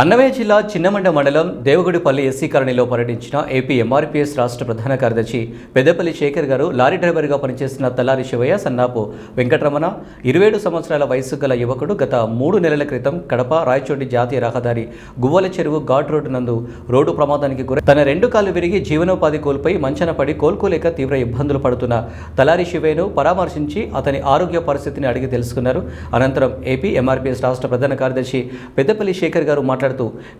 అన్నమయ్య జిల్లా చిన్నమండ మండలం దేవగుడిపల్లి ఎస్సీ కాలనీలో పర్యటించిన ఏపీ ఎంఆర్పీఎస్ రాష్ట్ర ప్రధాన కార్యదర్శి పెద్దపల్లి శేఖర్ గారు లారీ డ్రైవర్గా పనిచేస్తున్న తలారి శివయ్య, సన్నాపు వెంకటరమణ 27 సంవత్సరాల వయసు గల యువకుడు గత 3 నెలల క్రితం కడప రాయచోటి జాతీయ రహదారి గువ్వల చెరువు ఘాట్ రోడ్డు నందు రోడ్డు ప్రమాదానికి గురై తన 2 కాళ్ళు విరిగి జీవనోపాధి కోల్పోయి మంచన పడి కోలుకోలేక తీవ్ర ఇబ్బందులు పడుతున్న తలారి శివయ్యను పరామర్శించి అతని ఆరోగ్య పరిస్థితిని అడిగి తెలుసుకున్నారు. అనంతరం ఏపీ ఎంఆర్పీఎస్ రాష్ట్ర ప్రధాన కార్యదర్శి పెద్దపల్లి శేఖర్ గారు మాట్లాడుతూ,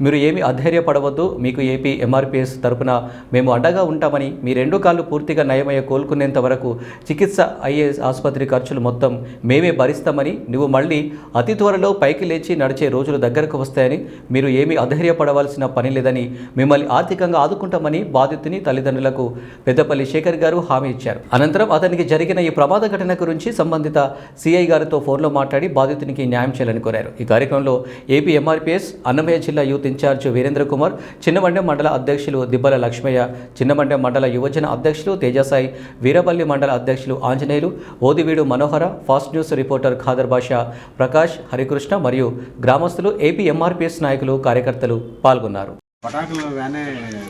మీరు ఏమీ అధైర్యపడవద్దు, మీకు ఏపీ ఎంఆర్పీఎస్ తరపున మేము అండగా ఉంటామని, మీ 2 కాళ్ళు పూర్తిగా నయమయ్యే కోలుకునేంత వరకు చికిత్స అయ్యే ఆసుపత్రి ఖర్చులు మొత్తం మేమే భరిస్తామని, నువ్వు మళ్ళీ అతి త్వరలో పైకి లేచి నడిచే రోజులు దగ్గరకు వస్తాయని, మీరు ఏమీ అధైర్యపడవలసిన పని లేదని, మిమ్మల్ని ఆర్థికంగా ఆదుకుంటామని బాధితుని తల్లిదండ్రులకు పెద్దపల్లి శేఖర్ గారు హామీ ఇచ్చారు. అనంతరం అతనికి జరిగిన ఈ ప్రమాద ఘటన గురించి సంబంధిత సిఐ గారితో ఫోన్లో మాట్లాడి బాధితునికి న్యాయం చేయాలని కోరారు. ఈ కార్యక్రమంలో ఏపీ ఎంఆర్పీఎస్ అన్నమయ్య జిల్లా యూత్ ఇన్ఛార్జ్ వీరేంద్ర కుమార్, చిన్నమండెం మండల అధ్యక్షులు దిబ్బల లక్ష్మయ్య, చిన్నమండెం మండల యువజన అధ్యక్షులు తేజసాయి, వీరపల్లి మండల అధ్యక్షులు ఆంజనేయులు, ఓదివీడు మనోహర, ఫాస్ట్ న్యూస్ రిపోర్టర్ ఖాదర్ బాషా, ప్రకాష్, హరికృష్ణ మరియు గ్రామస్తులు, ఏపీ ఎంఆర్పీఎస్ నాయకులు, కార్యకర్తలు పాల్గొన్నారు.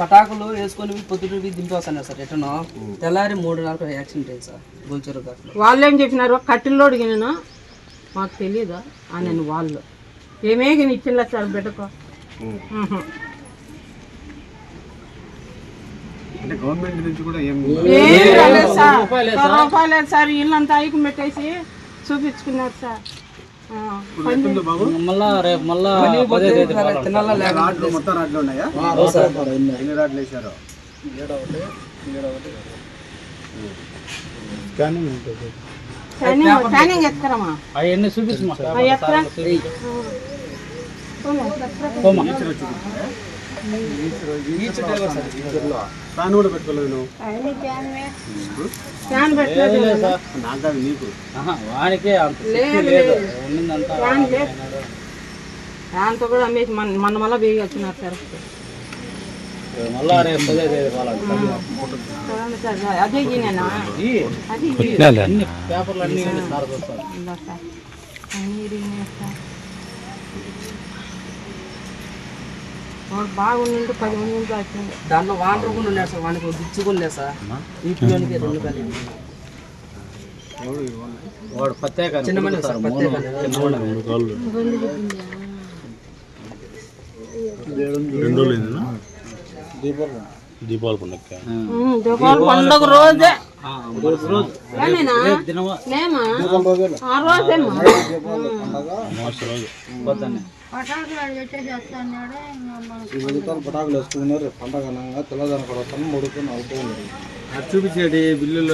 పటాకులు వేసుకొని పొద్దుటూరికి దింపేస్తాను సార్. ఎటనో తెల్లారి 3:40 యాక్సిడెంట్ అయింది సార్ గోల్చెరు ఘాట్లో. వాళ్ళు ఏం చెప్పినారు, కట్టెల్లో అడిగినా మాకు తెలియదా అని వాళ్ళు ఏమేమి ఇచ్చిందా సార్ బిడ్డకు. గవర్నమెంట్ నుంచి కూడా రూపాయలేదు సార్. ఇల్లంతా ఐకం పెట్టేసి చూపించుకున్నారు సార్. మొత్తం రాడ్లు ఉన్నాయా? ఎన్ని రాడ్లు వేసారు? స్కానింగ్ ఎత్తుకరమ్మా, అవన్నీ చూపించమా. ఫ్యాన్ కూడా పెట్టుకోలేదు ఫ్యాన్తో కూడా అమ్మేసి మన మళ్ళీ బేగి వచ్చినారు సార్. అదే ఈయన పేపర్లు అన్ని బాగుండి 10 మంది వచ్చింది. దాంట్లో వాటర్ కూడా ఉన్నాడు సార్. వానికి దిచ్చుకోలే సార్. వీటిలోనికి 2 కాళ్ళు చిన్నమని సార్. దీపావళి పండుగ పండుగ రోజే పటాకులు వేసుకున్నారు. పండగ తెల్లదాని కొడతాను 3 అవుతుంది. చూపించేది బిల్లులు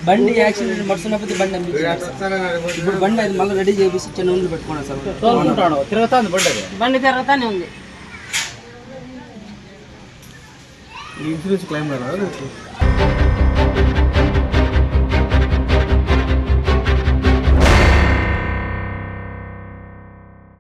బండి యాక్సిడెంట్ మడుస్తున్నప్పుడు బండి ఇప్పుడు బండి అది మళ్ళీ రెడీ చేసి చిన్న ఉండి పెట్టుకున్నాను సార్. తిరుగుతాను బండి తిరుగుతానే ఉంది. ఇన్సూరెన్స్ క్లెయిమ్ కదా.